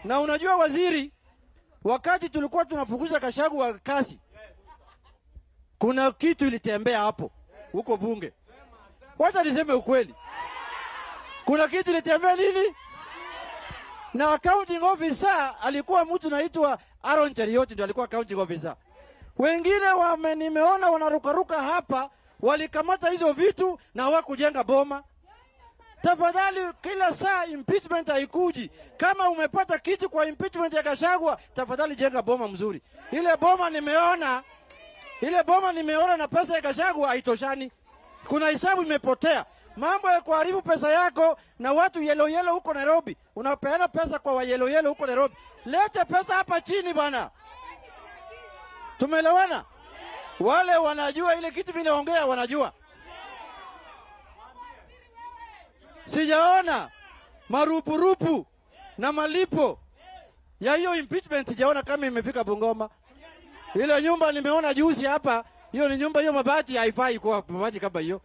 Na unajua waziri, wakati tulikuwa tunafukuza Gachagua kasi, kuna kitu ilitembea hapo huko bunge. Wacha niseme ukweli. Kuna kitu ilitembea nini? Na accounting officer alikuwa mtu naitwa Aaron Cheriot, ndio alikuwa accounting officer. Wengine nimeona wanarukaruka hapa, walikamata hizo vitu na hawakujenga boma. Tafadhali, kila saa impeachment haikuji. Kama umepata kitu kwa impeachment ya Gachagua, tafadhali jenga boma mzuri. Ile boma nimeona na pesa ya Gachagua haitoshani. Kuna hisabu imepotea. Mambo ya kuharibu pesa yako na watu yellow huko Nairobi. Unapeana pesa kwa wa yellow huko Nairobi. Lete pesa hapa chini bwana. Tumeelewana? Wale wanajua ile kitu vinaongea wanajua. Sijaona marupurupu na malipo ya hiyo impeachment, sijaona kama imefika Bungoma. Ile nyumba nimeona juzi hapa, hiyo ni nyumba, hiyo mabati haifai kwa mabati kama hiyo.